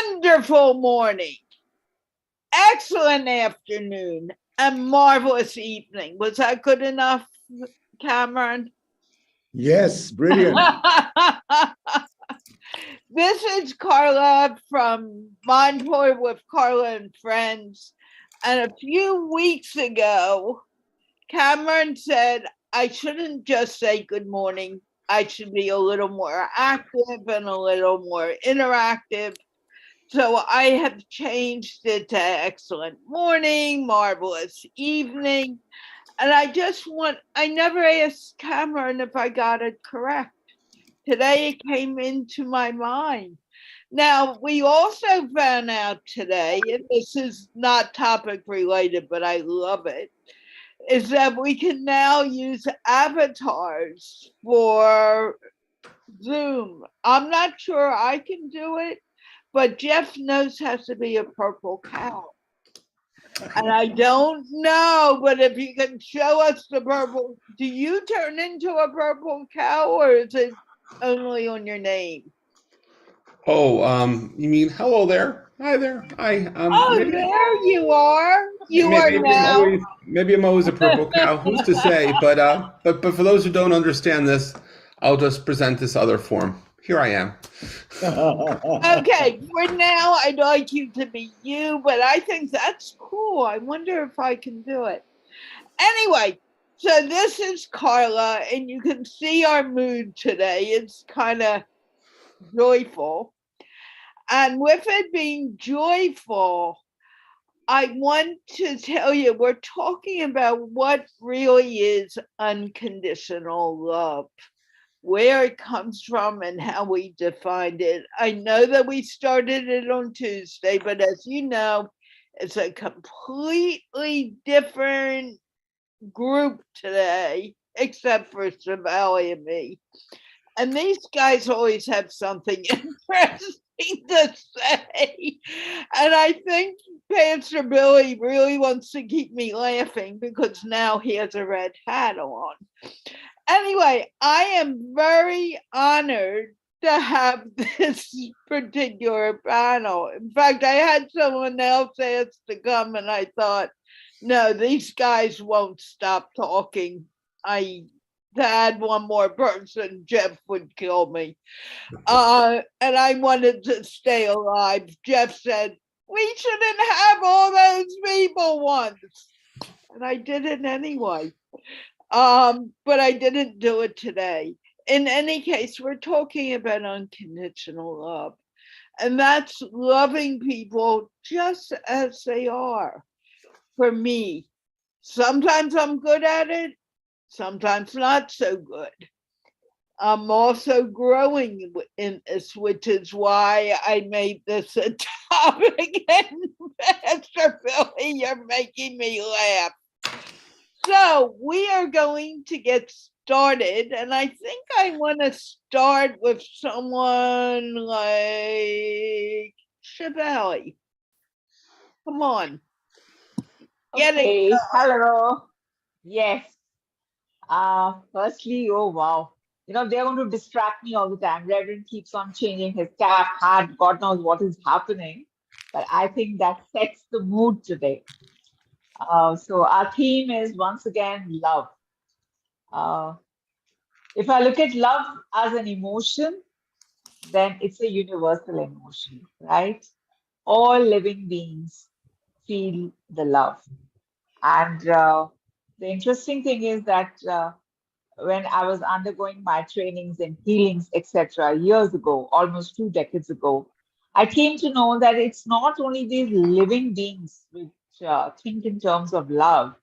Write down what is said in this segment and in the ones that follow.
Wonderful morning, excellent afternoon, and marvelous evening. Was that good enough, Cameron? Yes, brilliant. This is Carla from MindPlore with Carla and Friends. And a few weeks ago, Cameron said, I shouldn't just say good morning. I should be a little more active and a little more interactive. So I have changed it to excellent morning, marvelous evening. And I never asked Cameron if I got it correct. Today it came into my mind. Now, we also found out today, and this is not topic related, but I love it, is that we can now use avatars for Zoom. I'm not sure I can do it, but Jeff knows has to be a purple cow. And I don't know, but if you can show us the purple, do you turn into a purple cow or is it only on your name? Oh, you mean hello there? Hi there. Hi. There you are. You are now. Maybe I'm always a purple cow. Who's to say? But for those who don't understand this, I'll just present this other form. Here I am. Okay, for now, I'd like you to be you, but I think that's cool. I wonder if I can do it. Anyway, so this is Carla, and you can see our mood today. It's kind of joyful. And with it being joyful, I want to tell you, we're talking about what really is unconditional love, where it comes from and how we defined it. I know that we started it on Tuesday, but as you know, it's a completely different group today, except for Shivali and me. And these guys always have something interesting to say. And I think Pastor Billy really wants to keep me laughing because now he has a red hat on. Anyway, I am very honored to have this particular panel. In fact, I had someone else ask to come and I thought, no, these guys won't stop talking. To add one more person, Jeff would kill me. And I wanted to stay alive. Jeff said, we shouldn't have all those people once. And I did it anyway. But I didn't do it today. In any case, we're talking about unconditional love. And that's loving people just as they are. For me, sometimes I'm good at it, sometimes not so good. I'm also growing in this, which is why I made this a topic. And Pastor Billy, you're making me laugh. So we are going to get started, and I think I want to start with someone like Shivali. Come on. Okay, hello. Yes. Firstly, oh wow. They're going to distract me all the time. Reverend keeps on changing his cap, hat, God knows what is happening. But I think that sets the mood today. So our theme is once again love. If I look at love as an emotion, then it's a universal emotion, right? All living beings feel the love. And the interesting thing is that when I was undergoing my trainings and healings, etc., years ago, almost 2 decades ago, I came to know that it's not only these living beings which think in terms of love,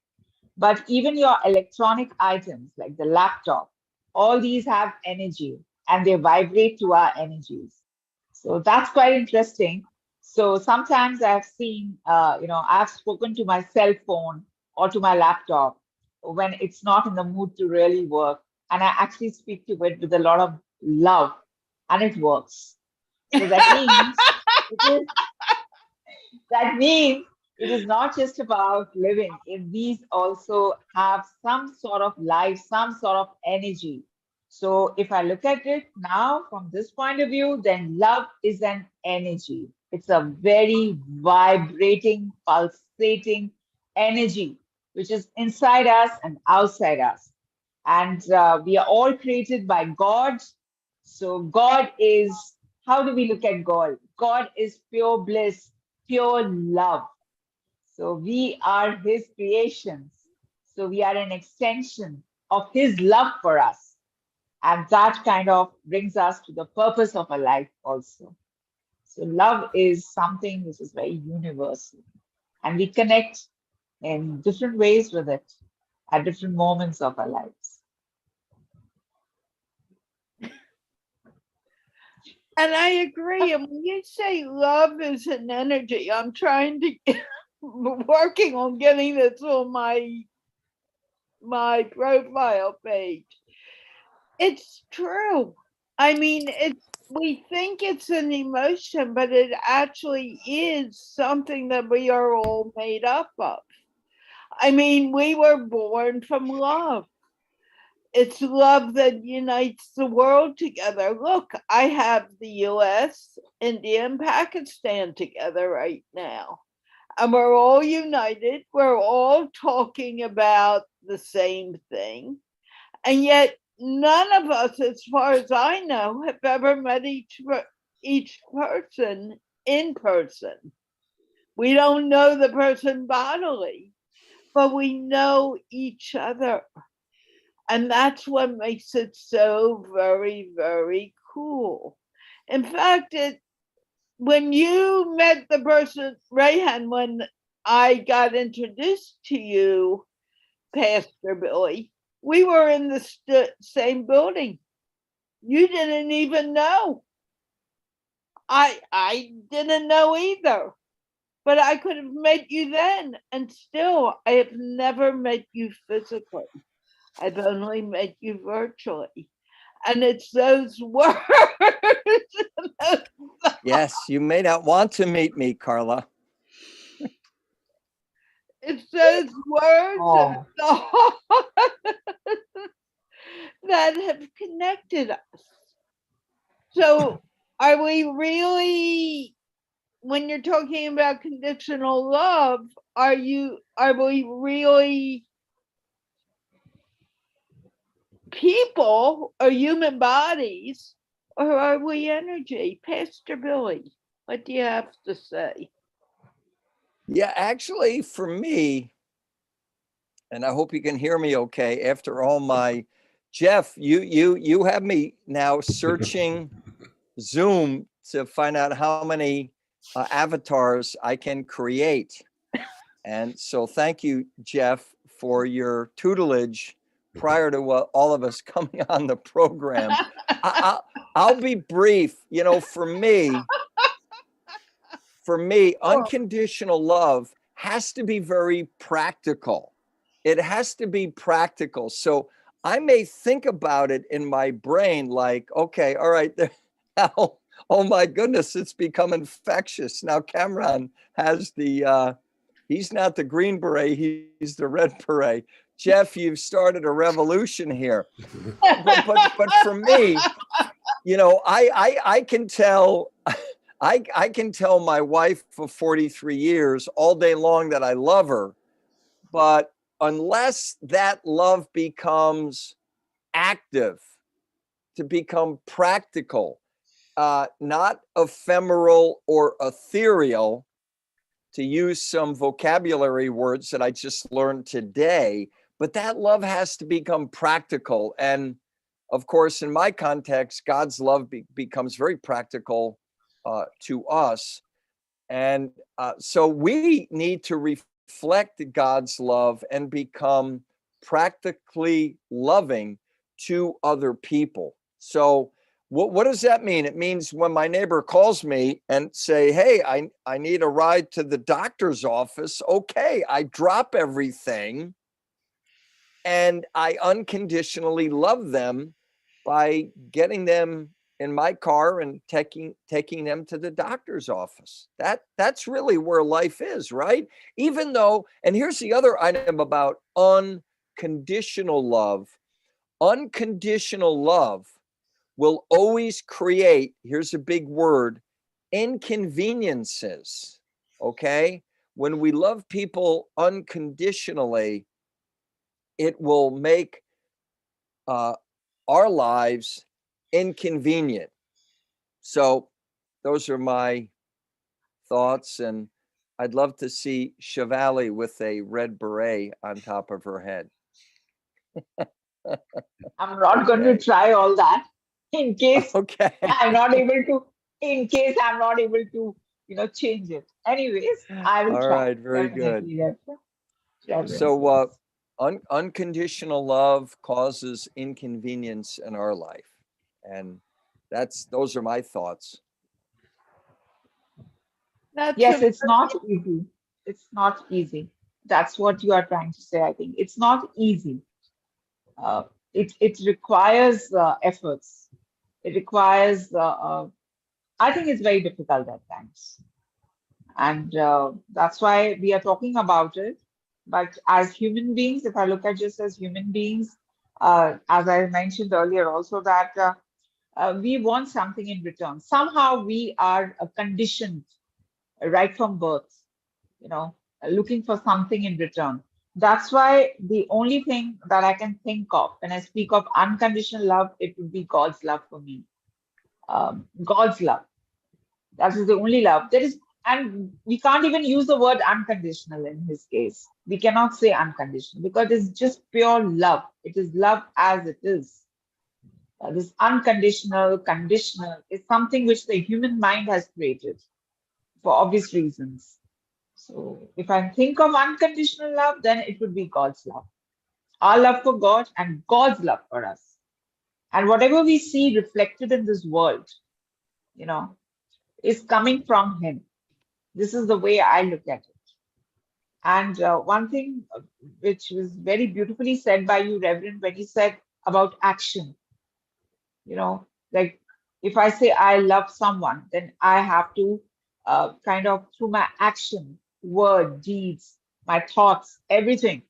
but even your electronic items like the laptop, all these have energy and they vibrate to our energies. So that's quite interesting. So sometimes I've seen, I've spoken to my cell phone or to my laptop when it's not in the mood to really work. And I actually speak to it with a lot of love and it works. So that means it is not just about living. These also have some sort of life, some sort of energy. So if I look at it now from this point of view, then love is an energy, It's a very vibrating, pulsating energy, which is inside us and outside us. And we are all created by God. So God is, how do we look at God? God is pure bliss, pure love. So we are his creations. So we are an extension of his love for us. And that kind of brings us to the purpose of our life also. So love is something which is very universal. And we connect in different ways with it at different moments of our lives. And I agree. And when you say love is an energy, I'm trying to working on getting this on my profile page. It's true. I mean, we think it's an emotion, but it actually is something that we are all made up of. I mean, we were born from love. It's love that unites the world together. Look, I have the US, India, and Pakistan together right now. And we're all united. We're all talking about the same thing. And yet, none of us, as far as I know, have ever met each person in person. We don't know the person bodily, but we know each other. And that's what makes it so very, very cool. In fact, when you met the person, Rehan, when I got introduced to you, Pastor Billy, we were in the same building. You didn't even know. I didn't know either. But I could have met you then, and still, I have never met you physically. I've only met you virtually. And it's those words. Yes, you may not want to meet me, Carla. It's those words that have connected us. So, are we really, when you're talking about conditional love, are we really people or human bodies, or are we energy? Pastor Billy, what do you have to say? Yeah, actually, for me, and I hope you can hear me okay after all my Jeff, you have me now searching Zoom to find out how many avatars I can create. And so thank you, Jeff, for your tutelage prior to all of us coming on the program. I'll be brief. You know, for me, unconditional love has to be very practical. It has to be practical. So I may think about it in my brain like, okay, all right, now, oh my goodness, it's become infectious. Now Kamran has the, he's not the green beret, he's the red beret. Jeff, you've started a revolution here. But for me, you know, I can tell, I can tell my wife of 43 years all day long that I love her, but unless that love becomes active, to become practical, not ephemeral or ethereal, to use some vocabulary words that I just learned today, but that love has to become practical. And of course, in my context, God's love becomes very practical to us. And so we need to reflect God's love and become practically loving to other people. So what does that mean? It means when my neighbor calls me and say, hey, I need a ride to the doctor's office. Okay, I drop everything and I unconditionally love them by getting them in my car and taking them to the doctor's office. That's really where life is, right? Even though, and here's the other item about unconditional love. Unconditional love will always create, here's a big word, inconveniences, okay? When we love people unconditionally, it will make our lives inconvenient. So those are my thoughts, and I'd love to see Shivali with a red beret on top of her head. I'm not going to try all that in case Okay. I'm not able to, change it. Anyways, I will All try. right, very good. Definitely. So unconditional love causes inconvenience in our life. And those are my thoughts. Yes, it's not easy. It's not easy. That's what you are trying to say, I think. It's not easy. It requires efforts. It requires, I think it's very difficult at times. And that's why we are talking about it. But as human beings, if I look at just as human beings, as I mentioned earlier also, that we want something in return. Somehow we are conditioned right from birth, looking for something in return. That's why the only thing that I can think of when I speak of unconditional love, it would be God's love for me. God's love. That is the only love. There is, and we can't even use the word unconditional in his case. We cannot say unconditional because it's just pure love. It is love as it is. This unconditional, conditional is something which the human mind has created for obvious reasons. So if I think of unconditional love, then it would be God's love. Our love for God and God's love for us. And whatever we see reflected in this world, is coming from Him. This is the way I look at it. And one thing which was very beautifully said by you, Reverend, when you said about action, like if I say I love someone, then I have to kind of through my action, word, deeds, my thoughts, everything,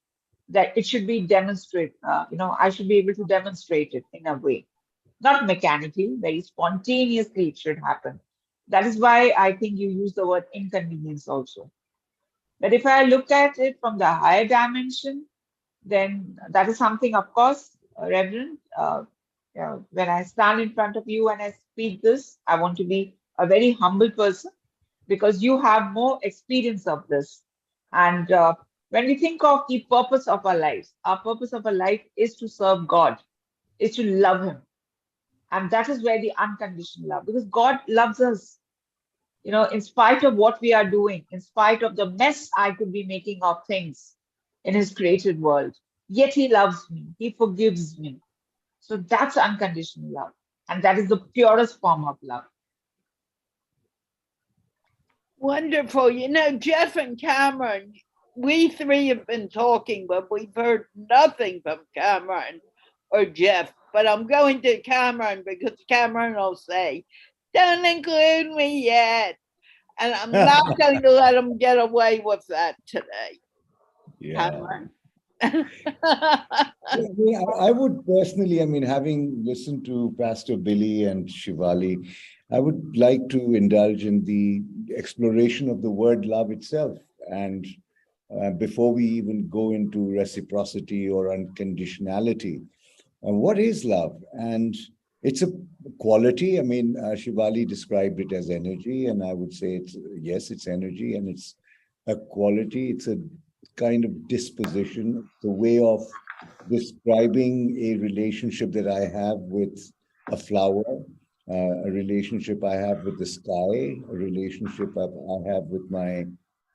that it should be demonstrated. I should be able to demonstrate it in a way, not mechanically, very spontaneously it should happen. That is why I think you use the word inconvenience also. But if I look at it from the higher dimension, then that is something, of course, Reverend, when I stand in front of you and I speak this, I want to be a very humble person because you have more experience of this. And when we think of the purpose of our lives, our purpose of our life is to serve God, is to love Him. And that is where the unconditional love, because God loves us, in spite of what we are doing, in spite of the mess I could be making of things in His created world. Yet He loves me, He forgives me. So that's unconditional love. And that is the purest form of love. Wonderful. Jeff and Cameron, we three have been talking, but we've heard nothing from Cameron or Jeff. But I'm going to Cameron because Cameron will say, don't include me yet. And I'm not going to let him get away with that today. Yeah. Cameron. I would personally, having listened to Pastor Billy and Shivali, I would like to indulge in the exploration of the word love itself. And before we even go into reciprocity or unconditionality, what is love? And it's a quality. Shivali described it as energy, and I would say it's energy, and it's a quality. It's a kind of disposition, the way of describing a relationship that I have with a flower, a relationship I have with the sky, a relationship I have with my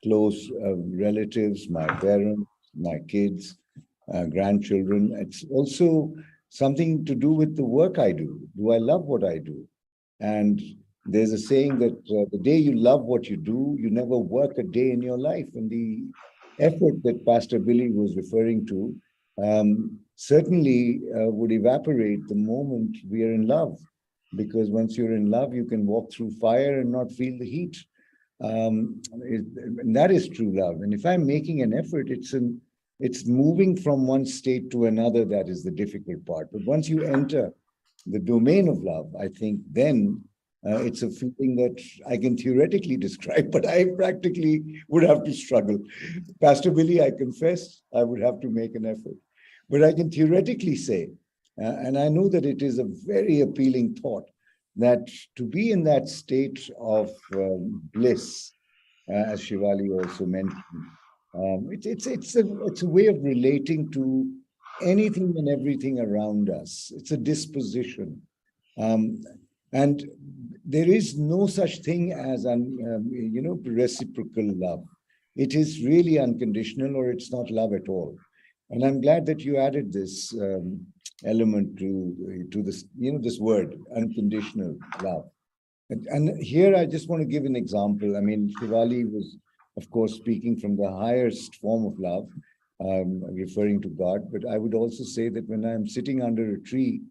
close relatives, my parents, my kids, grandchildren. It's also something to do with the work I do. Do I love what I do? And there's a saying that the day you love what you do, you never work a day in your life. And the effort that Pastor Billy was referring to certainly would evaporate the moment we are in love. Because once you're in love, you can walk through fire and not feel the heat. And that is true love. And if I'm making an effort, it's moving from one state to another that is the difficult part. But once you enter the domain of love, I think then It's a feeling that I can theoretically describe, but I practically would have to struggle. Pastor Billy, I confess, I would have to make an effort. But I can theoretically say, and I know that it is a very appealing thought, that to be in that state of bliss, as Shivali also mentioned, it's a way of relating to anything and everything around us. It's a disposition. Um, and there is no such thing as reciprocal love. It is really unconditional, or it's not love at all. And I'm glad that you added this element to this, this word, unconditional love. And here I just want to give an example. I mean, Shivali was, of course, speaking from the highest form of love, referring to God. But I would also say that when I'm sitting under a tree,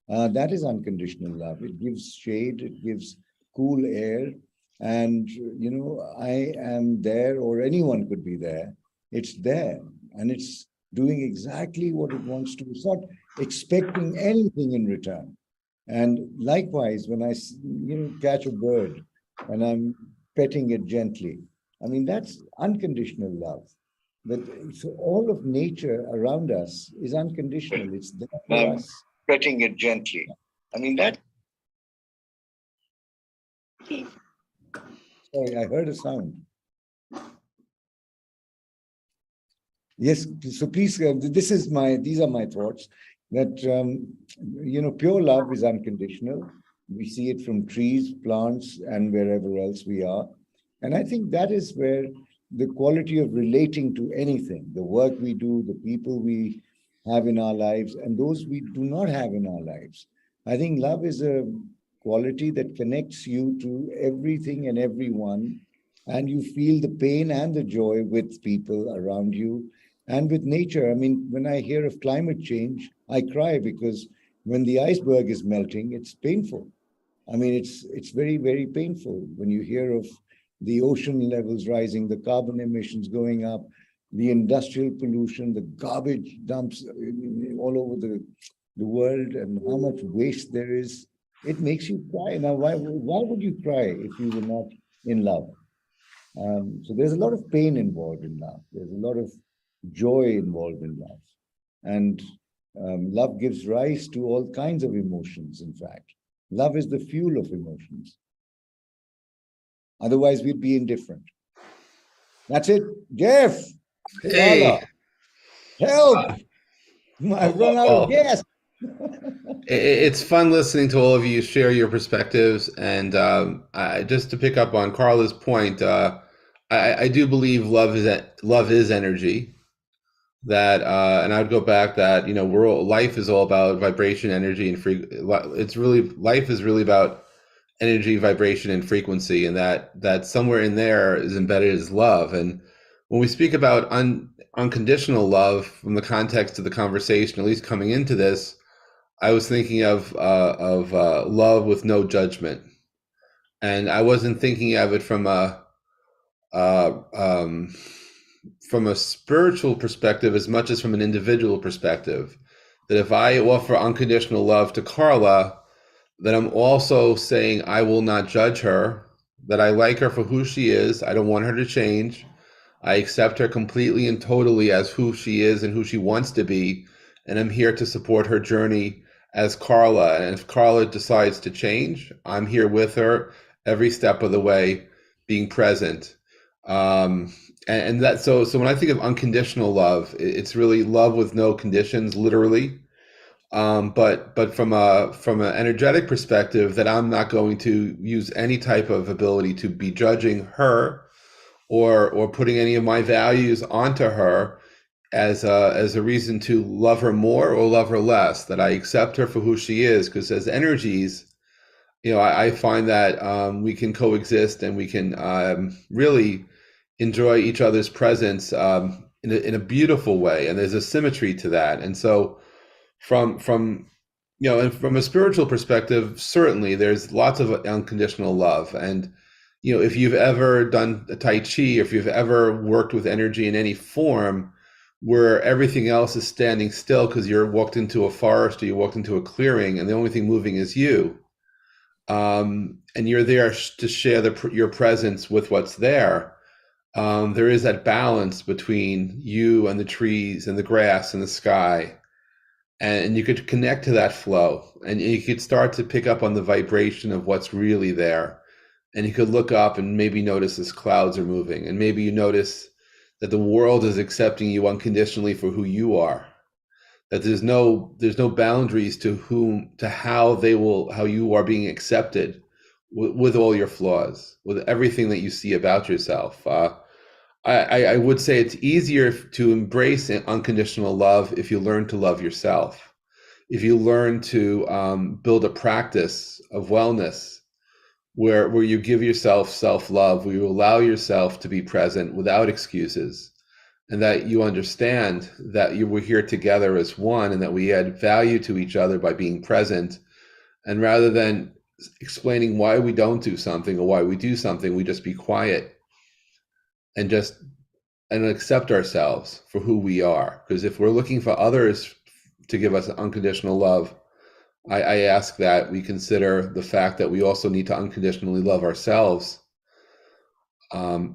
that is unconditional love. It gives shade, it gives cool air, and I am there, or anyone could be there. It's there, and it's doing exactly what it wants to. It's not expecting anything in return. And likewise, when I catch a bird and I'm petting it gently, I mean, that's unconditional love. But so all of nature around us is unconditional. It's there for us. Petting it gently. I mean, that. Sorry, I heard a sound. Yes, so please, these are my thoughts, that, pure love is unconditional. We see it from trees, plants, and wherever else we are. And I think that is where the quality of relating to anything, the work we do, the people we have in our lives, and those we do not have in our lives. I think love is a quality that connects you to everything and everyone, and you feel the pain and the joy with people around you and with nature. I mean, when I hear of climate change, I cry, because when the iceberg is melting, it's painful. I mean, it's very, very painful when you hear of the ocean levels rising, the carbon emissions going up, the industrial pollution, the garbage dumps all over the world, and how much waste there is. It makes you cry. Now, why would you cry if you were not in love? So there's a lot of pain involved in love. There's a lot of joy involved in love. And love gives rise to all kinds of emotions, in fact. Love is the fuel of emotions. Otherwise, we'd be indifferent. That's it. Jeff! Hey! Help! I've run out of gas. It's fun listening to all of you share your perspectives. And just to pick up on Carla's point, I do believe love is energy. That and I would go back that life is all about vibration, energy, and life is really about energy, vibration, and frequency, and that somewhere in there is embedded as love. And when we speak about unconditional love, from the context of the conversation, at least coming into this, I was thinking of love with no judgment, and I wasn't thinking of it from a spiritual perspective as much as from an individual perspective. That if I offer unconditional love to Carla, that I'm also saying I will not judge her, that I like her for who she is. I don't want her to change. I accept her completely and totally as who she is and who she wants to be. And I'm here to support her journey as Carla. And if Carla decides to change, I'm here with her every step of the way, being present. And that, so when I think of unconditional love, it's really love with no conditions, literally. But from an energetic perspective, that I'm not going to use any type of ability to be judging her or putting any of my values onto her as a reason to love her more or love her less. That I accept her for who she is, because as energies, I find that we can coexist and we can really enjoy each other's presence in a beautiful way, and there's a symmetry to that. And so from and from a spiritual perspective, certainly there's lots of unconditional love. And if you've ever done a Tai Chi, if you've ever worked with energy in any form where everything else is standing still because you're walked into a forest or you walked into a clearing and the only thing moving is you, and you're there to share your presence with what's there, there is that balance between you and the trees and the grass and the sky. And you could connect to that flow, and you could start to pick up on the vibration of what's really there. And you could look up and maybe notice as clouds are moving, and maybe you notice that the world is accepting you unconditionally for who you are. That there's no boundaries to how you are being accepted with all your flaws, with everything that you see about yourself. I would say it's easier to embrace unconditional love if you learn to love yourself. If you learn to build a practice of wellness where you give yourself self-love, where you allow yourself to be present without excuses, and that you understand that we're here together as one, and that we add value to each other by being present. And rather than explaining why we don't do something or why we do something, we just be quiet and accept ourselves for who we are. Because if we're looking for others to give us unconditional love, I ask that we consider the fact that we also need to unconditionally love ourselves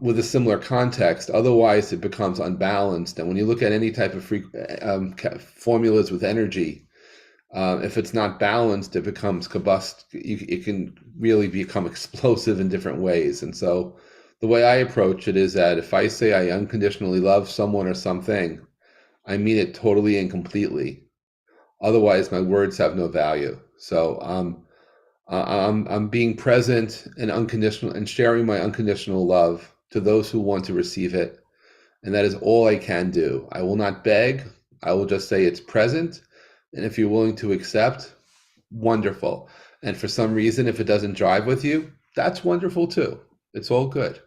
with a similar context. Otherwise, it becomes unbalanced. And when you look at any type of formulas with energy, if it's not balanced, it becomes combust. It can really become explosive in different ways. And so the way I approach it is that if I say I unconditionally love someone or something, I mean it totally and completely. Otherwise, my words have no value. So I'm being present and unconditional and sharing my unconditional love to those who want to receive it. And that is all I can do. I will not beg. I will just say it's present. And if you're willing to accept, wonderful. And for some reason, if it doesn't jive with you, that's wonderful too. It's all good.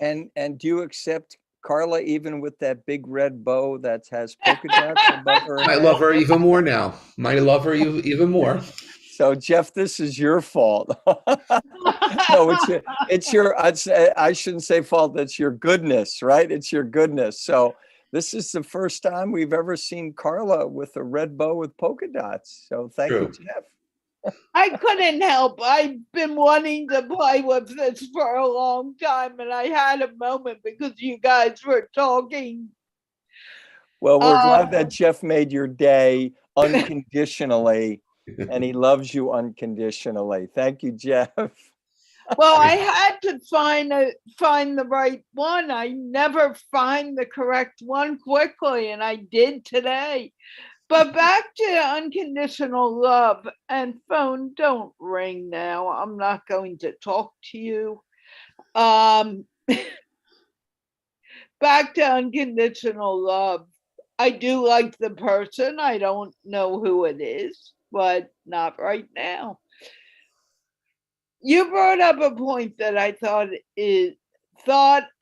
And do you accept Carla even with that big red bow that has polka dots above her I head? love her even more now. I love her even more. So Jeff, this is your fault. No, it's your, I shouldn't say fault, it's your goodness, right? It's your goodness. So this is the first time we've ever seen Carla with a red bow with polka dots. So thank you, Jeff. I couldn't help. I've been wanting to play with this for a long time, and I had a moment because you guys were talking. Well, we're glad that Jeff made your day unconditionally, and he loves you unconditionally. Thank you, Jeff. Well, I had to find the right one. I never find the correct one quickly, and I did today. But back to unconditional love, and phone, don't ring now. I'm not going to talk to you. Back to unconditional love. I do like the person. I don't know who it is, but not right now. You brought up a point that I thought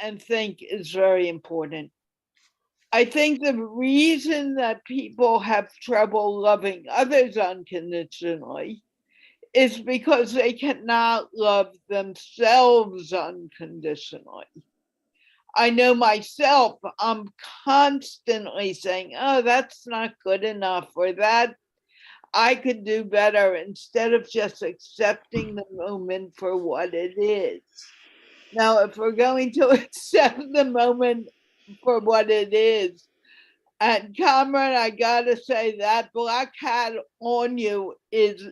and think is very important. I think the reason that people have trouble loving others unconditionally is because they cannot love themselves unconditionally. I know myself, I'm constantly saying, oh, that's not good enough, or that I could do better, instead of just accepting the moment for what it is. Now, if we're going to accept the moment for what it is, and Kamran, I gotta say that black hat on you is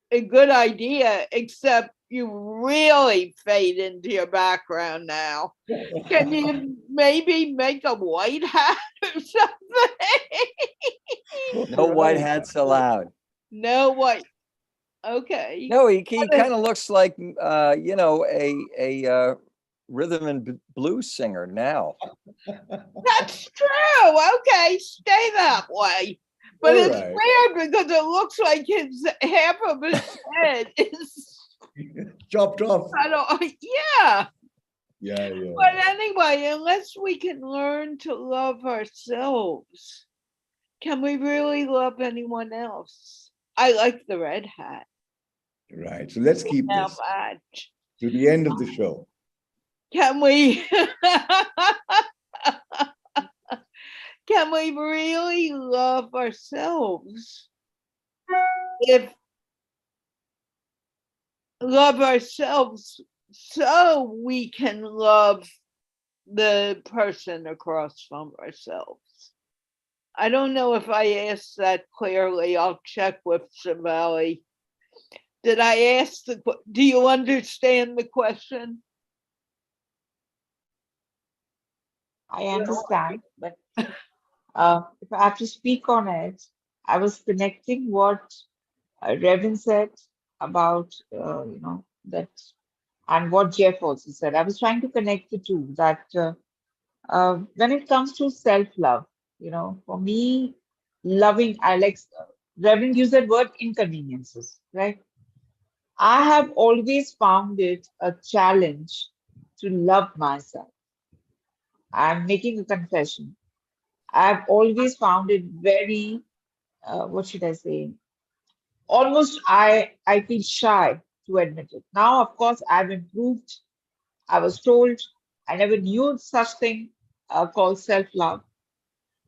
a good idea, except you really fade into your background now. Can you maybe make a white hat or something? No white hats allowed. No white. Okay. No, he kind of looks like you know, a rhythm and blues singer now. That's true. Okay, stay that way. But it's weird because it looks like his half of his head is chopped off. Yeah. Yeah. But anyway, unless we can learn to love ourselves, can we really love anyone else? I like the red hat. Right. So let's keep this to the end of the show. Can we can we really love ourselves if love ourselves so we can love the person across from ourselves. I don't know if I asked that clearly. I'll check with Shivali. Did I ask do you understand the question? I understand, but if I have to speak on it, I was connecting what Rehan said about, that, and what Jeff also said. I was trying to connect the two, that when it comes to self-love, for me, loving, I like, Rehan used that word inconveniences, right? I have always found it a challenge to love myself. I'm making a confession. I've always found it very, what should I say? Almost I feel shy to admit it. Now, of course, I've improved. I was told I never knew such thing called self-love,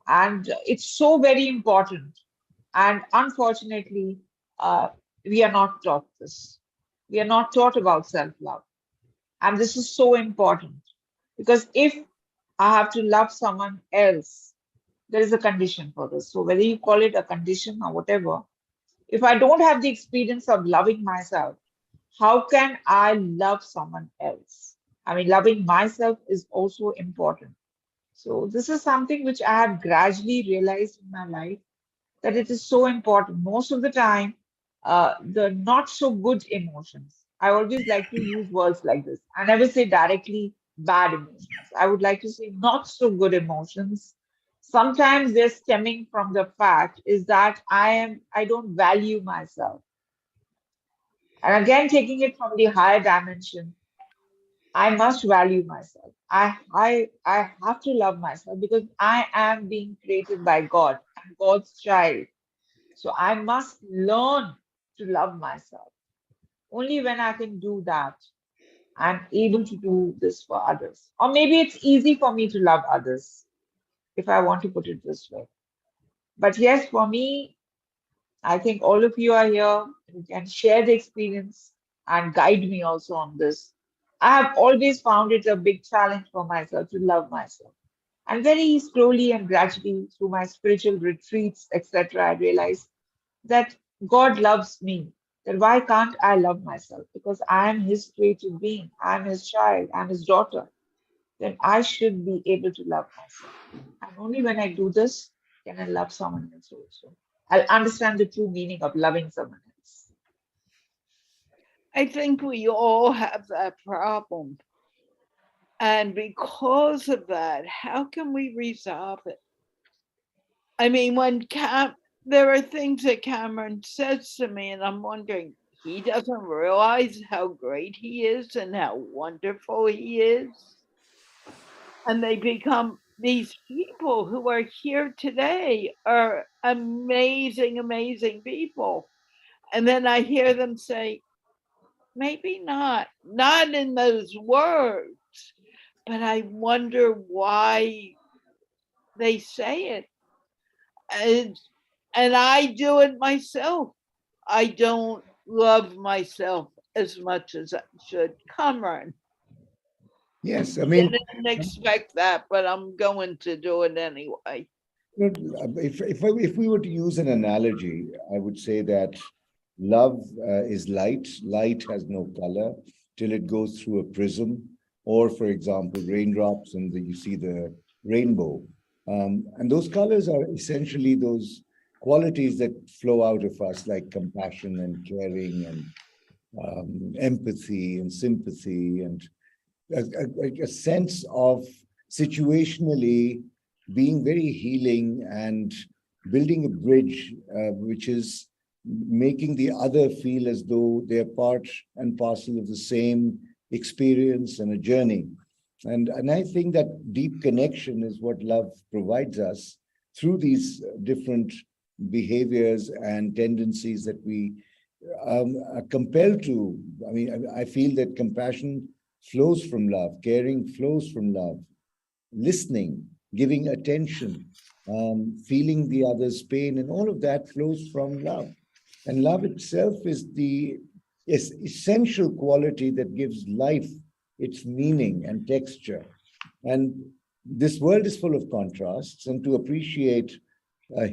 and it's so very important. And unfortunately, we are not taught this. We are not taught about self-love, and this is so important because if I have to love someone else, there is a condition for this. So whether you call it a condition or whatever, if I don't have the experience of loving myself, how can I love someone else? I mean, loving myself is also important. So this is something which I have gradually realized in my life, that it is so important. Most of the time, the not so good emotions. I always like to use words like this. I never say directly bad emotions. I would like to say not so good emotions. Sometimes they're stemming from the fact is that I don't value myself. And again, taking it from the higher dimension, I must value myself. I have to love myself because I am being created by God and God's child. So I must learn to love myself. Only when I can do that, I'm able to do this for others. Or maybe it's easy for me to love others, if I want to put it this way. But yes, for me, I think all of you are here who can share the experience and guide me also on this. I have always found it a big challenge for myself to love myself. And very slowly and gradually through my spiritual retreats, etc., I realized that God loves me. Then why can't I love myself? Because I am His created being. I'm His child. I'm His daughter. Then I should be able to love myself. And only when I do this can I love someone else also. I'll understand the true meaning of loving someone else. I think we all have that problem. And because of that, how can we resolve it? I mean, there are things that Cameron says to me, and I'm wondering, he doesn't realize how great he is and how wonderful he is. And they become these people who are here today are amazing, amazing people. And then I hear them say, maybe not in those words, but I wonder why they say it. And I do it myself. I don't love myself as much as I should. Kamran. Yes, I I mean, didn't expect that, but I'm going to do it anyway. if we were to use an analogy, I would say that love is light. Light has no color till it goes through a prism, or, for example, raindrops, and you see the rainbow. And those colors are essentially those qualities that flow out of us, like compassion and caring and empathy and sympathy and a sense of situationally being very healing and building a bridge, which is making the other feel as though they're part and parcel of the same experience and a journey. And I think that deep connection is what love provides us through these different behaviors and tendencies that we are compelled to. I mean, I feel that compassion flows from love, caring flows from love, listening, giving attention, feeling the other's pain, and all of that flows from love. And love itself is the essential quality that gives life its meaning and texture. And this world is full of contrasts, and to appreciate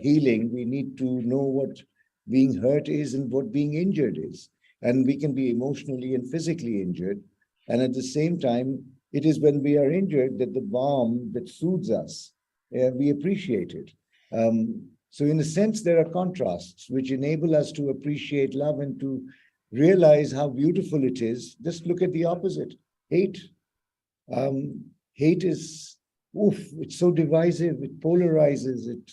healing, we need to know what being hurt is and what being injured is. And we can be emotionally and physically injured. And at the same time, it is when we are injured that the balm that soothes us, we appreciate it. So in a sense, there are contrasts which enable us to appreciate love and to realize how beautiful it is. Just look at the opposite, hate. Hate is, it's so divisive, it polarizes, it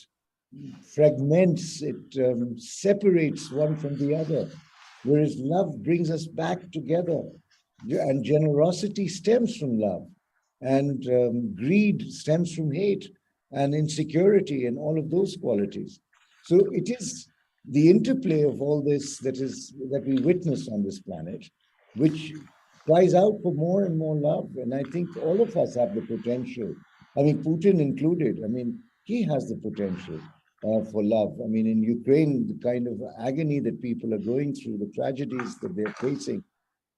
fragments, it separates one from the other. Whereas love brings us back together. And generosity stems from love. And greed stems from hate, and insecurity, and all of those qualities. So it is the interplay of all this that we witness on this planet, which cries out for more and more love. And I think all of us have the potential. I mean, Putin included. I mean, he has the potential for love. I mean, in Ukraine, the kind of agony that people are going through, the tragedies that they're facing.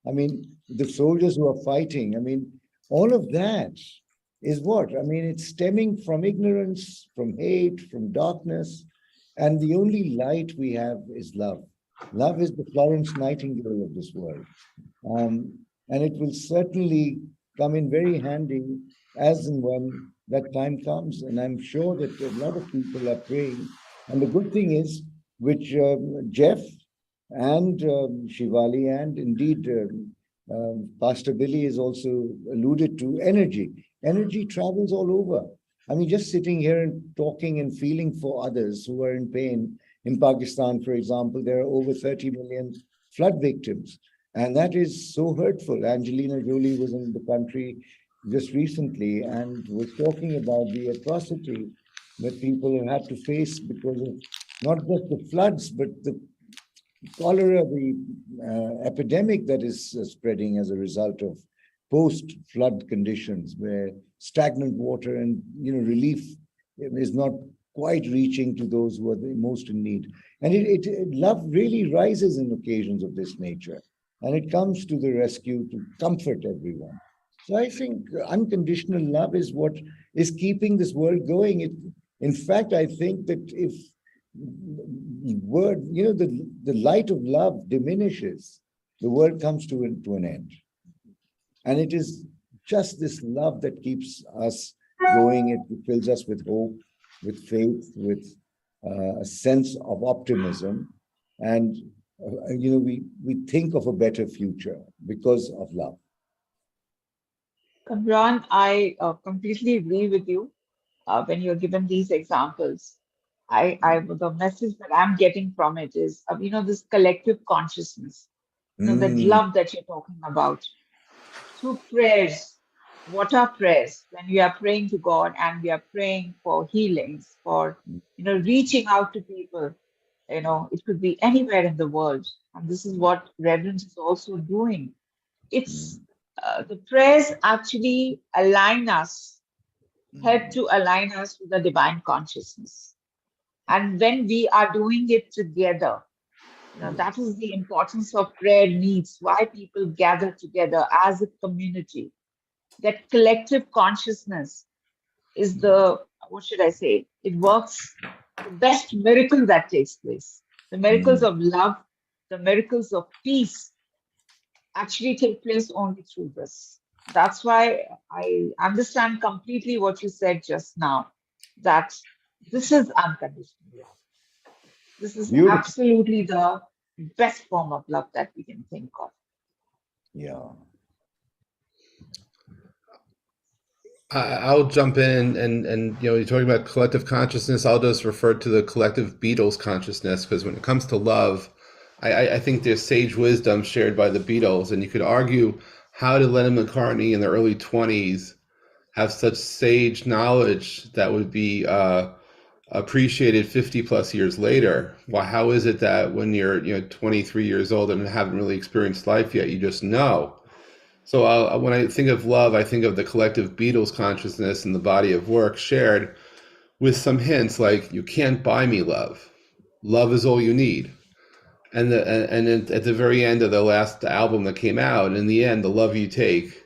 I mean, the soldiers who are fighting. I mean, all of that is what? I mean, it's stemming from ignorance, from hate, from darkness. And the only light we have is love. Love is the Florence Nightingale of this world. And it will certainly come in very handy as and when that time comes. And I'm sure that a lot of people are praying. And the good thing is, which Jeff and Shivali and indeed Pastor Billy has also alluded to, energy. Energy travels all over. I mean, just sitting here and talking and feeling for others who are in pain. In Pakistan, for example, there are over 30 million flood victims. And that is so hurtful. Angelina Jolie was in the country just recently and was talking about the atrocity that people have had to face because of not just the floods, but the cholera, the epidemic that is spreading as a result of post-flood conditions where stagnant water and relief is not quite reaching to those who are the most in need. And love really rises in occasions of this nature. And it comes to the rescue to comfort everyone. So I think unconditional love is what is keeping this world going. In fact, I think that if the light of love diminishes, the world comes to an end. And it is just this love that keeps us going. It fills us with hope, with faith, with a sense of optimism. And we think of a better future because of love. Kamran, I completely agree with you when you're given these examples. The message that I'm getting from it is, this collective consciousness, that love that you're talking about. Through prayers, what are prayers? When we are praying to God and we are praying for healings, for, reaching out to people, it could be anywhere in the world. And this is what Reverence is also doing. It's the prayers actually help to align us with the divine consciousness. And when we are doing it together, that is the importance of prayer needs, why people gather together as a community. That collective consciousness is it works, the best miracle that takes place. The miracles of love, the miracles of peace actually take place only through this. That's why I understand completely what you said just now, that this is unconditional love. This is absolutely the best form of love that we can think of. Yeah. I'll jump in and you're talking about collective consciousness. I'll just refer to the collective Beatles consciousness, because when it comes to love, I think there's sage wisdom shared by the Beatles, and you could argue, how did Lennon McCartney in the early 20s have such sage knowledge that would be appreciated 50 plus years later? Well, how is it that when you're 23 years old and haven't really experienced life yet, you just know? So when I think of love, I think of the collective Beatles consciousness and the body of work shared, with some hints like, you can't buy me love. Love is all you need. And at the very end of the last album that came out, in the end, the love you take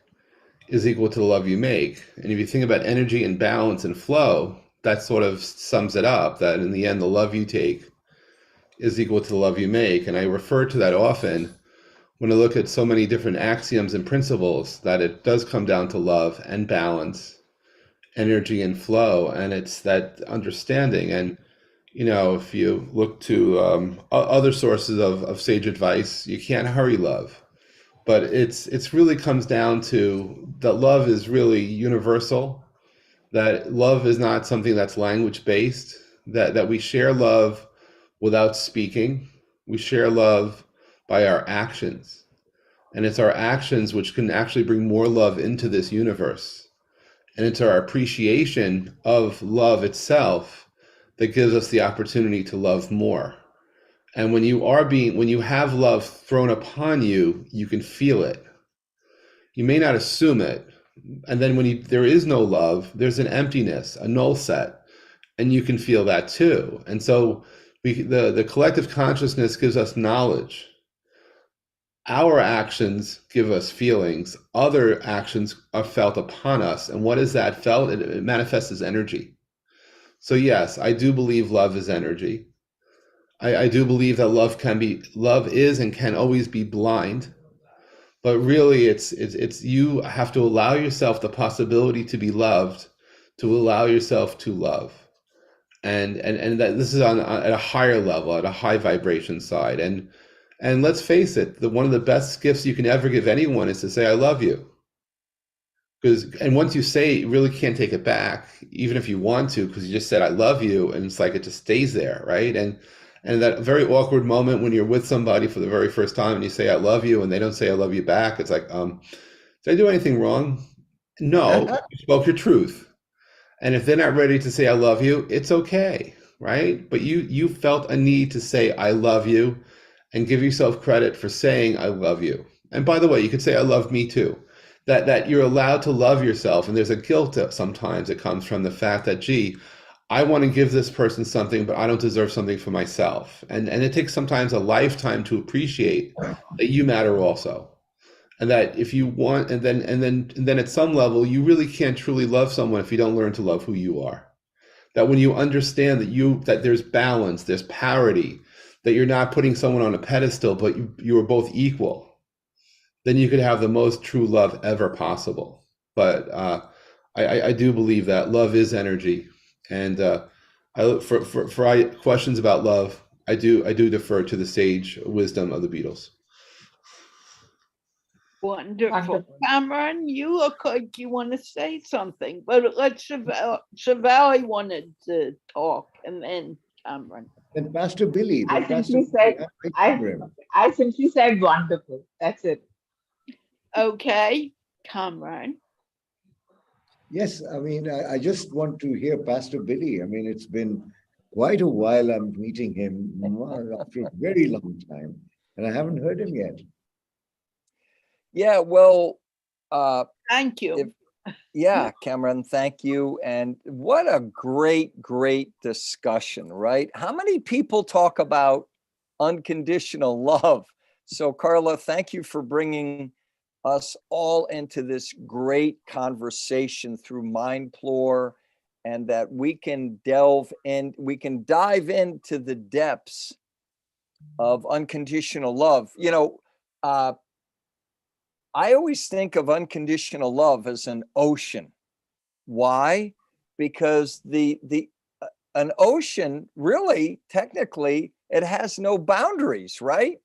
is equal to the love you make. And if you think about energy and balance and flow, that sort of sums it up, that in the end, the love you take is equal to the love you make. And I refer to that often when I look at so many different axioms and principles, that it does come down to love and balance, energy and flow. And it's that understanding. And, you know, if you look to other sources of sage advice, you can't hurry love. But it's really comes down to that love is really universal, that love is not something that's language based, that we share love without speaking. We share love by our actions. And it's our actions which can actually bring more love into this universe. And it's our appreciation of love itself that gives us the opportunity to love more. And when you have love thrown upon you, you can feel it. You may not assume it. And then when there is no love, there's an emptiness, a null set, and you can feel that too. And so the collective consciousness gives us knowledge. Our actions give us feelings. Other actions are felt upon us. And what is that felt? It manifests as energy. So yes, I do believe love is energy. I do believe that love is and can always be blind. But really, it's you have to allow yourself the possibility to be loved, to allow yourself to love, and that this is at a higher level, at a high vibration side. And let's face it, one of the best gifts you can ever give anyone is to say I love you. And once you say it, you really can't take it back, even if you want to, because you just said I love you, and it's like it just stays there, right? And that very awkward moment when you're with somebody for the very first time and you say I love you and they don't say I love you back, it's like, did I do anything wrong? No, you spoke your truth. And if they're not ready to say I love you, it's okay, right? But you felt a need to say I love you and give yourself credit for saying I love you. And by the way, you could say I love me too. That you're allowed to love yourself. And there's a guilt sometimes that comes from the fact that, gee, I want to give this person something, but I don't deserve something for myself. And it takes sometimes a lifetime to appreciate that you matter also. And that if you want, and then at some level, you really can't truly love someone if you don't learn to love who you are. That when you understand that there's balance, there's parity, that you're not putting someone on a pedestal, but you are both equal, then you could have the most true love ever possible. But I do believe that love is energy. And I look for questions about love. I do defer to the sage wisdom of the Beatles. Wonderful. Kamran, you look like you want to say something, but let's Shivali wanted to talk, and then Kamran. And Pastor Billy. I simply said wonderful. That's it. Okay, Kamran. Yes, I mean, I just want to hear Pastor Billy. I mean, it's been quite a while I'm meeting him after a very long time, and I haven't heard him yet. Yeah, well, thank you. Kamran, thank you. And what a great discussion, right? How many people talk about unconditional love? So, Carla, thank you for bringing us all into this great conversation through MindPlore, and that we can dive into the depths of unconditional love. You know, I always think of unconditional love as an ocean. Why? Because an ocean, really, technically, it has no boundaries, right?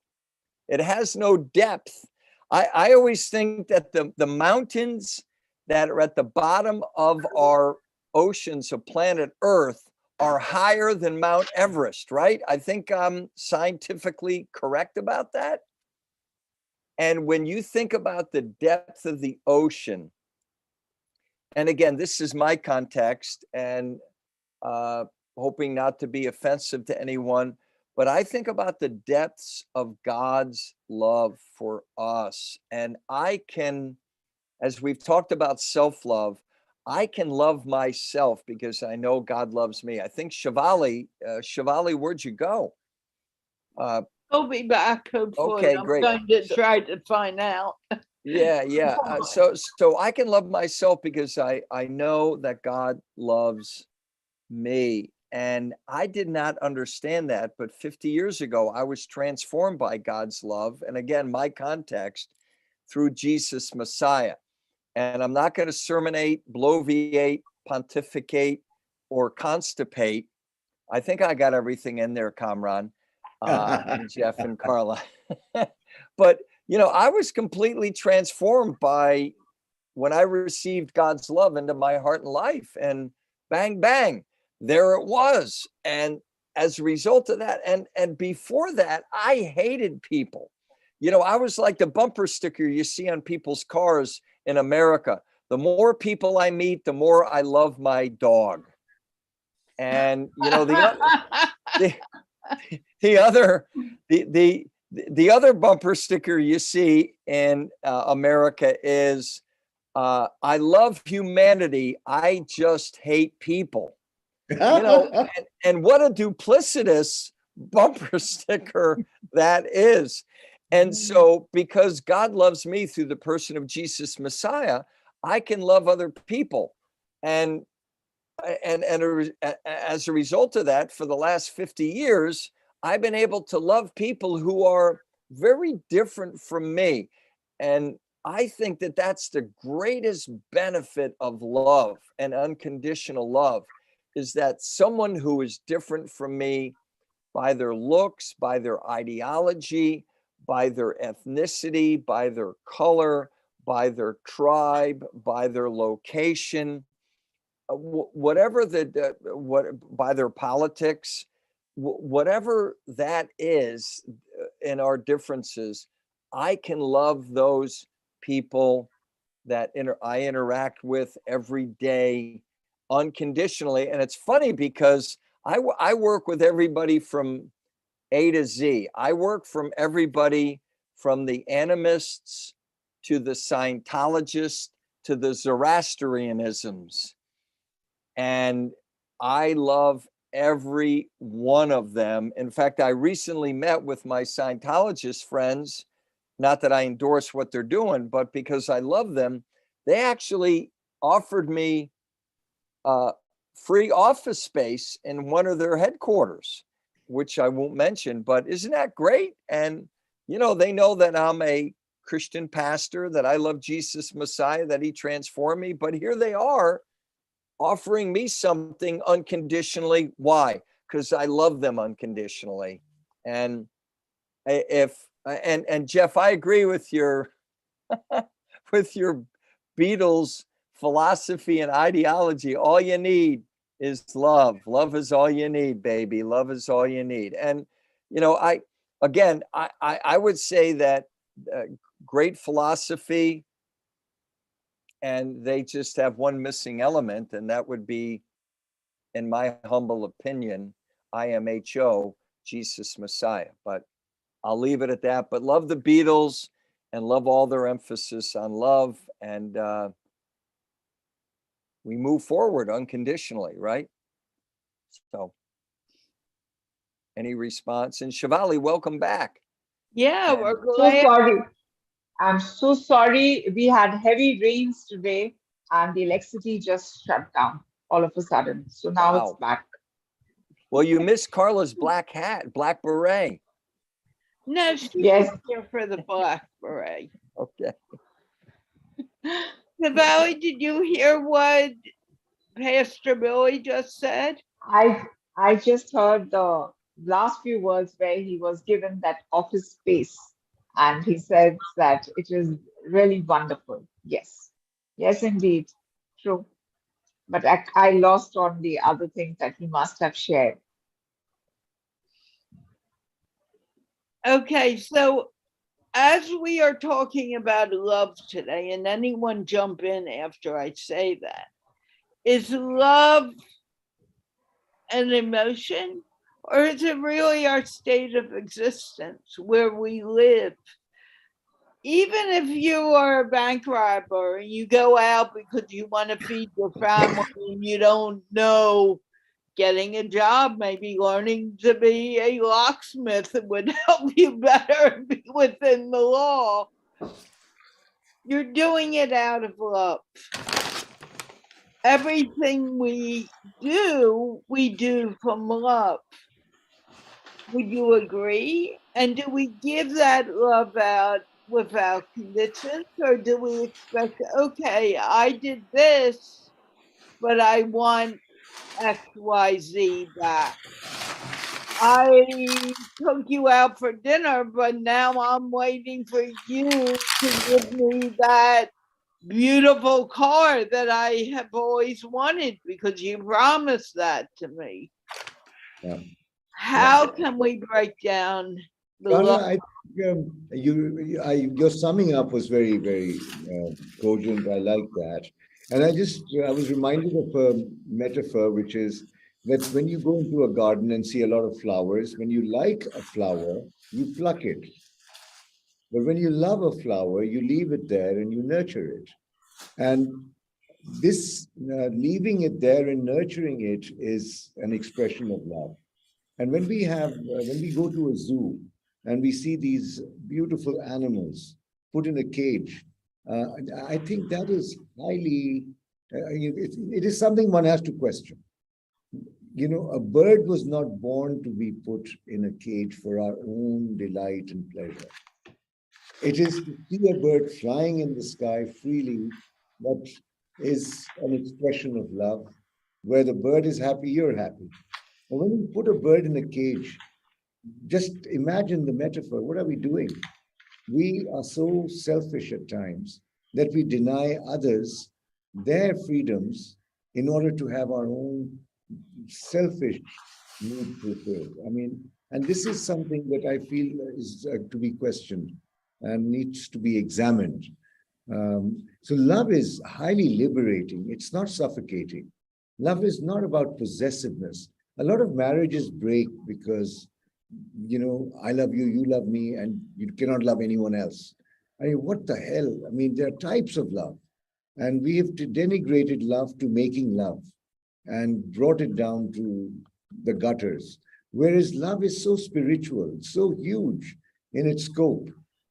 It has no depth. I always think that the mountains that are at the bottom of our oceans of planet Earth are higher than Mount Everest, right? I think I'm scientifically correct about that. And when you think about the depth of the ocean, and again, this is my context, and hoping not to be offensive to anyone, but I think about the depths of God's love for us. And I can, as we've talked about self-love, I can love myself because I know God loves me. I think Shivali, where'd you go? He'll be back, hopefully. Okay, I'm great. going to So- try to find out. Yeah. So I can love myself because I know that God loves me. And I did not understand that. But 50 years ago, I was transformed by God's love. And again, my context through Jesus Messiah. And I'm not going to sermonate, bloviate, pontificate, or constipate. I think I got everything in there, Kamran, and Jeff and Carla. But, I was completely transformed by when I received God's love into my heart and life. And bang, bang, there it was. And as a result of that, and before that, I hated people. I was like the bumper sticker you see on people's cars in America. The more people I meet, the more I love my dog. And the other bumper sticker you see in America is I love humanity. I just hate people. And what a duplicitous bumper sticker that is. And so, because God loves me through the person of Jesus Messiah, I can love other people. And as a result of that, for the last 50 years, I've been able to love people who are very different from me. And I think that that's the greatest benefit of love and unconditional love, is that someone who is different from me by their looks, by their ideology, by their ethnicity, by their color, by their tribe, by their location, whatever by their politics, whatever that is in our differences, I can love those people that I interact with every day unconditionally. And it's funny because I work with everybody from A to Z. I work from everybody from the animists to the Scientologists to the Zoroastrianisms. And I love every one of them. In fact, I recently met with my Scientologist friends, not that I endorse what they're doing, but because I love them. They actually offered me free office space in one of their headquarters, which I won't mention, but isn't that great? And, they know that I'm a Christian pastor, that I love Jesus Messiah, that he transformed me, but here they are offering me something unconditionally. Why? Because I love them unconditionally. And and Jeff, I agree with your with your Beatles philosophy and ideology. All you need is love. Love is all you need, baby. Love is all you need. And I would say that great philosophy, and they just have one missing element, and that would be, in my humble opinion, IMHO, Jesus Messiah. But I'll leave it at that. But love the Beatles and love all their emphasis on love. And we move forward unconditionally, right? So, any response? And Shivali, welcome back. Yeah, we're So glad. sorry. I'm so sorry. We had heavy rains today and the electricity just shut down all of a sudden. So now it's Wow. back. Well, you missed Carla's black hat, black beret. No, she's Yes. here for the black beret. Okay. Shivali, did you hear what Pastor Billy just said? I just heard the last few words where he was given that office space and he said that it is really wonderful. Yes. Yes, indeed. True. But I lost on the other things that he must have shared. Okay, so as we are talking about love today, and anyone jump in after I say that, is love an emotion, or is it really our state of existence where we live? Even if you are a bank robber and you go out because you want to feed your family and you don't know getting a job, maybe learning to be a locksmith would help you better be within the law. You're doing it out of love. Everything we do from love. Would you agree? And do we give that love out without conditions, or do we expect, okay, I did this, but I want XYZ back? I took you out for dinner, but now I'm waiting for you to give me that beautiful car that I have always wanted because you promised that to me. Yeah. How can we break down the Carla, love? your summing up was very, very cogent. I like that. And I was reminded of a metaphor, which is that when you go into a garden and see a lot of flowers, when you like a flower, you pluck it. But when you love a flower, you leave it there and you nurture it. And this leaving it there and nurturing it is an expression of love. And when we go to a zoo and we see these beautiful animals put in a cage, I think that is highly, it is something one has to question. You know, a bird was not born to be put in a cage for our own delight and pleasure. It is to see a bird flying in the sky freely that is an expression of love. Where the bird is happy, you're happy. And when you put a bird in a cage, just imagine the metaphor. What are we doing? We are so selfish at times that we deny others their freedoms in order to have our own selfish needs fulfilled. I mean, and this is something that I feel is to be questioned and needs to be examined. So love is highly liberating. It's not suffocating. Love is not about possessiveness. A lot of marriages break because, you know, I love you, you love me, and you cannot love anyone else. I mean, what the hell? I mean, there are types of love, and we have denigrated love to making love and brought it down to the gutters. Whereas love is so spiritual, so huge in its scope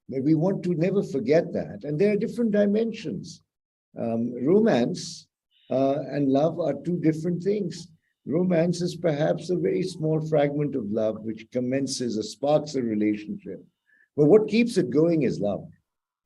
that we want to never forget that. And there are different dimensions. Romance and love are two different things. Romance is perhaps a very small fragment of love which commences or sparks a relationship. But what keeps it going is love.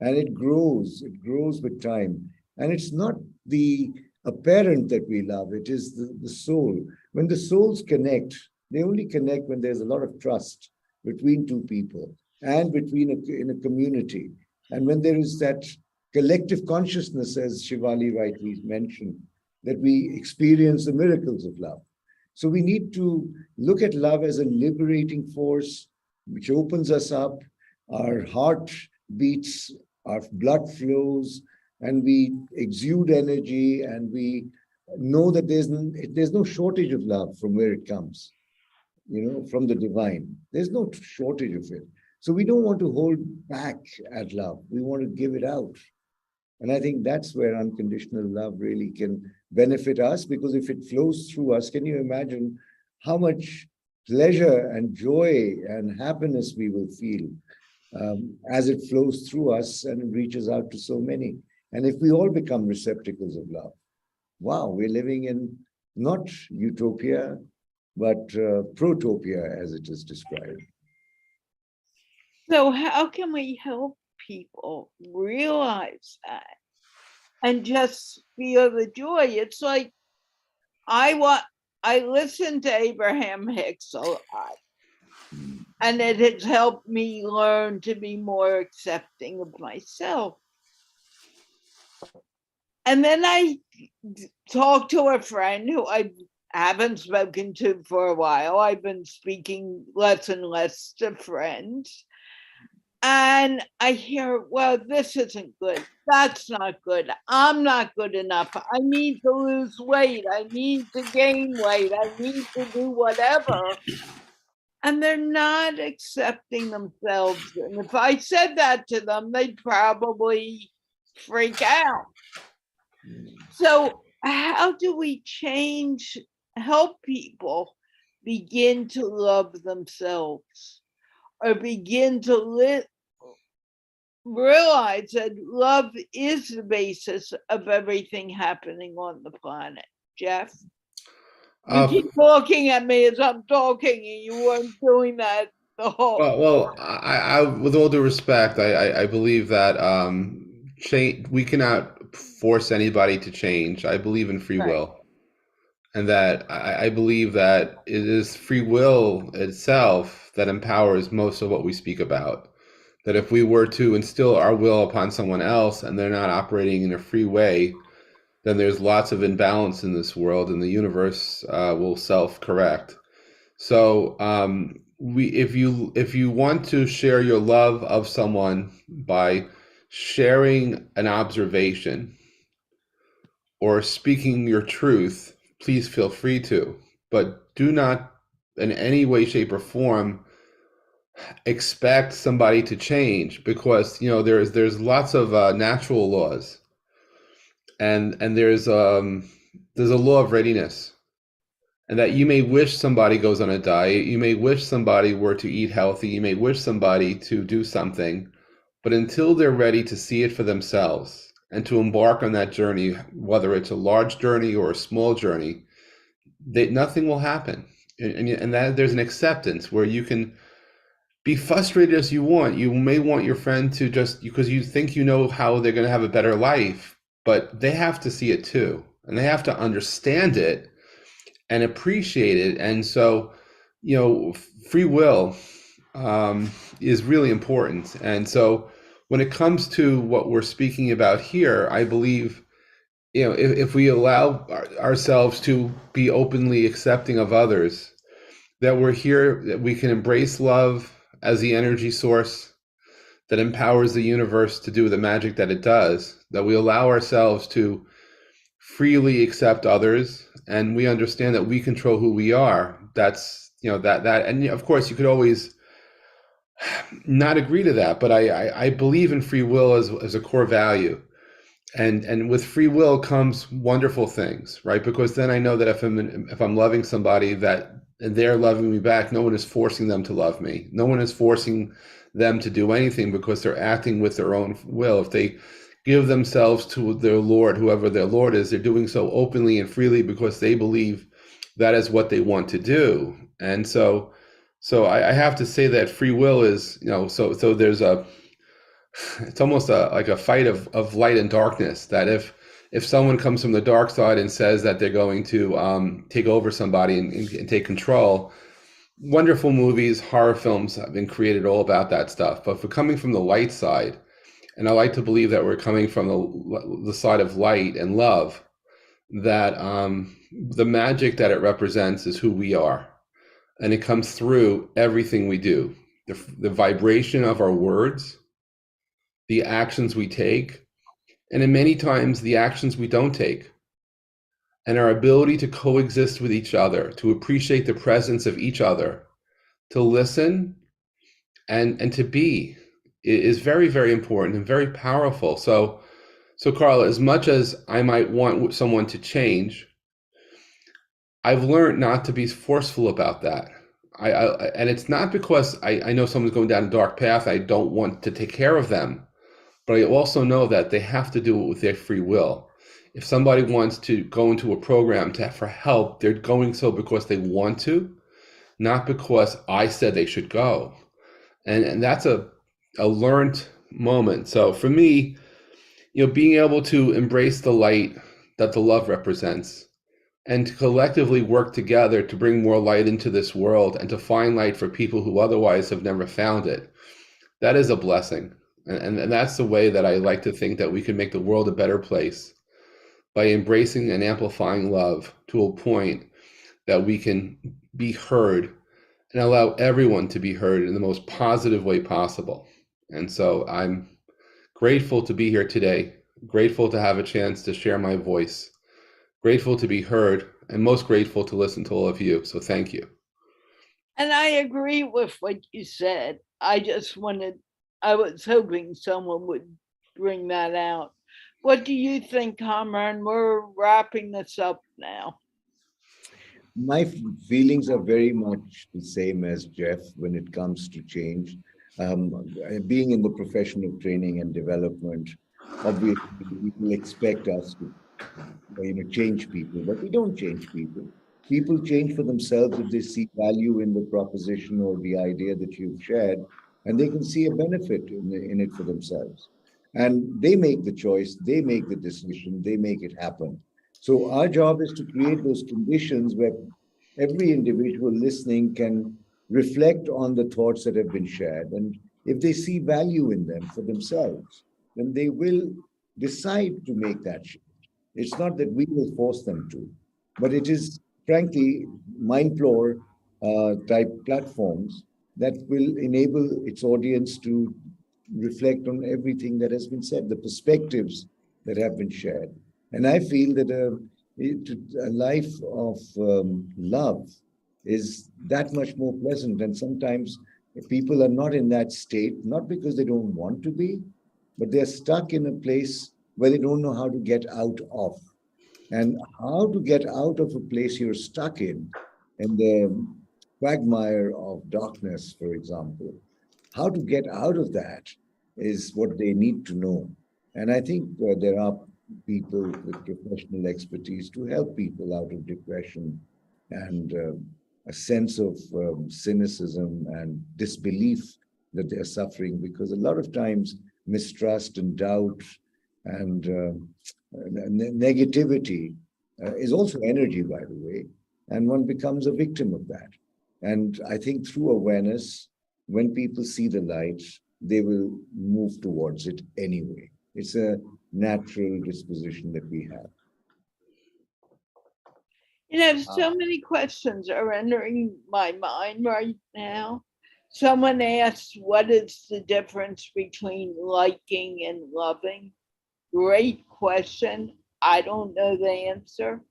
And it grows with time. And it's not the apparent that we love, it is the soul. When the souls connect, they only connect when there's a lot of trust between two people and in a community. And when there is that collective consciousness, as Shivali rightly mentioned, that we experience the miracles of love. So we need to look at love as a liberating force which opens us up, our heart beats, our blood flows, and we exude energy, and we know that there's no shortage of love from where it comes, you know, from the divine. There's no shortage of it. So we don't want to hold back at love. We want to give it out. And I think that's where unconditional love really can benefit us, because if it flows through us, can you imagine how much pleasure and joy and happiness we will feel as it flows through us and reaches out to so many? And if we all become receptacles of love, wow, we're living in not utopia, but protopia, as it is described. So how can we help people realize that and just feel the joy? It's like I listen to Abraham Hicks a lot, and it has helped me learn to be more accepting of myself. And then I talked to a friend who I haven't spoken to for a while. I've been speaking less and less to friends. And I hear, well, this isn't good. That's not good. I'm not good enough. I need to lose weight. I need to gain weight. I need to do whatever. And they're not accepting themselves. And if I said that to them, they'd probably freak out. So how do we change help people begin to love themselves or begin to realize that love is the basis of everything happening on the planet. Jeff? You keep looking at me as I'm talking, and you weren't doing that the whole. Well, I with all due respect, I believe that change, we cannot force anybody to change. I believe in free will, and that I believe that it is free will itself that empowers most of what we speak about. That if we were to instill our will upon someone else and they're not operating in a free way, then there's lots of imbalance in this world, and the universe will self-correct. So if you want to share your love of someone by sharing an observation or speaking your truth, please feel free to, but do not in any way, shape, or form expect somebody to change, because there's lots of natural laws, and there's a law of readiness. And that you may wish somebody goes on a diet, you may wish somebody were to eat healthy, you may wish somebody to do something, but until they're ready to see it for themselves and to embark on that journey, whether it's a large journey or a small journey, nothing will happen. And that there's an acceptance where you can be frustrated as you want. You may want your friend to just, because you think you know how they're going to have a better life, but they have to see it too, and they have to understand it and appreciate it. And so, free will is really important. And so when it comes to what we're speaking about here, I believe, if we allow ourselves to be openly accepting of others, that we're here, that we can embrace love as the energy source that empowers the universe to do the magic that it does, that we allow ourselves to freely accept others, and we understand that we control who we are. That's that and of course you could always not agree to that, but I believe in free will as a core value, and with free will comes wonderful things, right? Because then I know that if I'm loving somebody, that and they're loving me back, no one is forcing them to love me, no one is forcing them to do anything, because they're acting with their own will. If they give themselves to their Lord, whoever their Lord is, they're doing so openly and freely because they believe that is what they want to do. And so I have to say that free will is, so there's it's almost like a fight of light and darkness, that if someone comes from the dark side and says that they're going to take over somebody and take control, wonderful movies, horror films have been created all about that stuff. But for coming from the light side, and I like to believe that we're coming from the side of light and love, that the magic that it represents is who we are. And it comes through everything we do. The vibration of our words, the actions we take, and in many times the actions we don't take. And our ability to coexist with each other, to appreciate the presence of each other, to listen and to be, is very, very important and very powerful. So Carla, as much as I might want someone to change, I've learned not to be forceful about that. And it's not because I know someone's going down a dark path, I don't want to take care of them, but I also know that they have to do it with their free will. If somebody wants to go into a program for help, they're going so because they want to, not because I said they should go. And that's a learned moment. So for me, being able to embrace the light that the love represents, and to collectively work together to bring more light into this world, and to find light for people who otherwise have never found it, that is a blessing. And that's the way that I like to think that we can make the world a better place, by embracing and amplifying love to a point that we can be heard and allow everyone to be heard in the most positive way possible. And so I'm grateful to be here today, grateful to have a chance to share my voice, grateful to be heard, and most grateful to listen to all of you. So thank you. And I agree with what you said. I was hoping someone would bring that out. What do you think, Kamran? We're wrapping this up now. My feelings are very much the same as Jeff when it comes to change. Being in the profession of training and development, obviously people expect us to change people, but we don't change people. People change for themselves if they see value in the proposition or the idea that you've shared, and they can see a benefit in it for themselves. And they make the choice, they make the decision, they make it happen. So our job is to create those conditions where every individual listening can reflect on the thoughts that have been shared. And if they see value in them for themselves, then they will decide to make that shift. It's not that we will force them to, but it is frankly MindPlore type platforms that will enable its audience to reflect on everything that has been said, the perspectives that have been shared. And I feel that a life of love is that much more pleasant. And sometimes people are not in that state, not because they don't want to be, but they're stuck in a place where they don't know how to get out of. And how to get out of a place you're stuck in the quagmire of darkness, for example, how to get out of that is what they need to know. And I think there are people with professional expertise to help people out of depression and a sense of cynicism and disbelief that they're suffering, because a lot of times mistrust and doubt and negativity is also energy, by the way, and one becomes a victim of that. And I think through awareness, when people see the light, they will move towards it anyway. It's a natural disposition that we have. So many questions are entering my mind right now. Someone asked, what is the difference between liking and loving? Great question. I don't know the answer,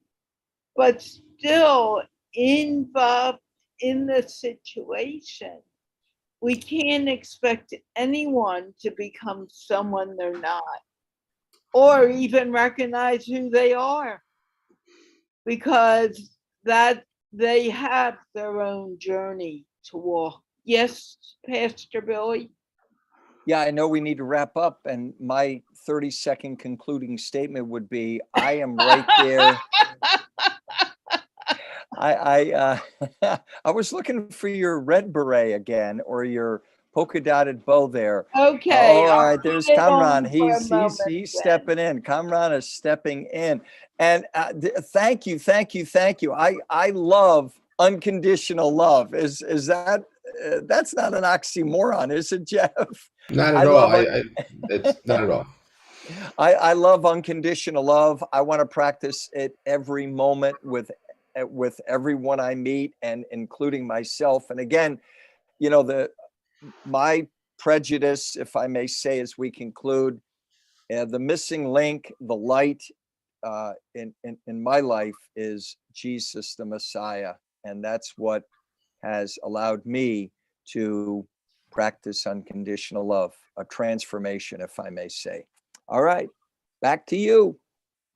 but still involved in the situation. We can't expect anyone to become someone they're not, or even recognize who they are, because that they have their own journey to walk. Yes, Pastor Billy? Yeah, I know we need to wrap up, and my 30-second concluding statement would be, I am right there. I was looking for your red beret again, or your polka dotted bow there. Okay. All right, there's Kamran. He's stepping in. Kamran is stepping in. And thank you. I love unconditional love. Is that that's not an oxymoron, is it, Jeff? Not at all. It's not at all. I love unconditional love. I want to practice it every moment with everyone I meet, and including myself. And again, my prejudice, if I may say, as we conclude, the missing link, the light in my life is Jesus, the Messiah. And that's what has allowed me to practice unconditional love, a transformation, if I may say. All right, back to you.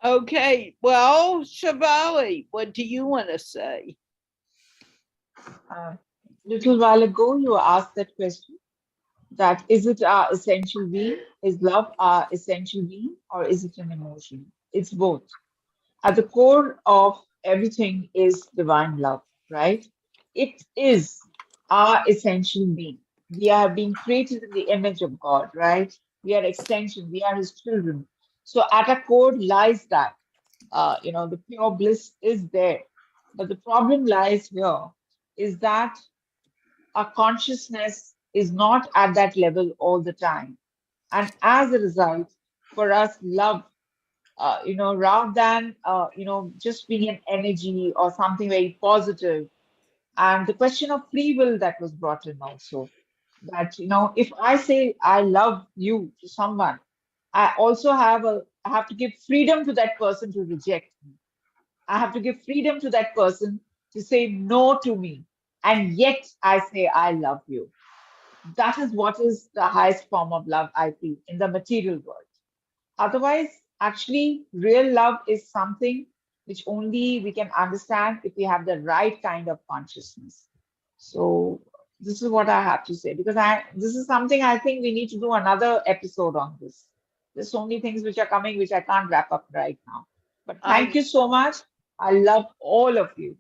Okay, well, Shivali, what do you want to say? Little while ago, you asked that question, that is it our essential being? Is love our essential being, or is it an emotion? It's both. At the core of everything is divine love, right? It is our essential being. We are being created in the image of God, right? We are extension, we are his children. So at our core lies that, the pure bliss is there. But the problem lies here is that our consciousness is not at that level all the time. And as a result, for us, love, rather than, just being an energy or something very positive, and the question of free will that was brought in also, that, if I say I love you to someone, I have to give freedom to that person to reject me. I have to give freedom to that person to say no to me. And yet I say I love you. That is what is the highest form of love, I feel, in the material world. Otherwise, actually, real love is something which only we can understand if we have the right kind of consciousness. So this is what I have to say, because this is something I think we need to do another episode on this. There's so many things which are coming which I can't wrap up right now. But thank you so much. I love all of you.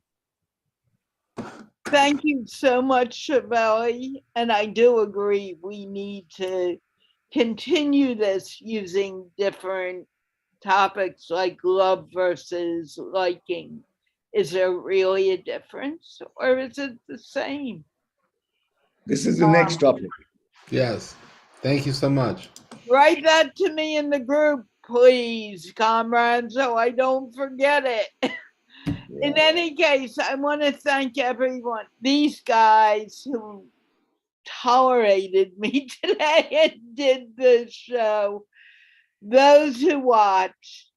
Thank you so much, Shivali. And I do agree, we need to continue this using different topics like love versus liking. Is there really a difference, or is it the same? This is the next topic. Yes. Thank you so much. Write that to me in the group, please, Kamran, so I don't forget it. In any case, I want to thank everyone, these guys who tolerated me today and did the show, those who watched,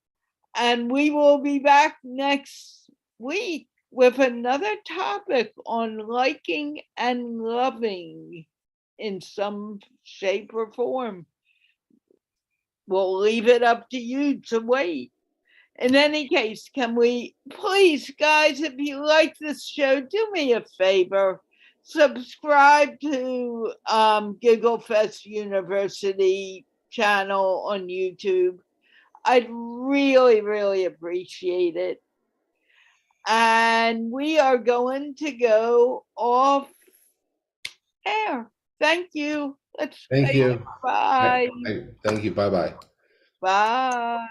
and we will be back next week with another topic on liking and loving in some shape or form. We'll leave it up to you to wait. In any case, can we please, guys, if you like this show, do me a favor. Subscribe to Giggle Fest University channel on YouTube. I'd really, really appreciate it. And we are going to go off air. Thank you. Thank you. Bye. Thank you. Bye-bye. Bye.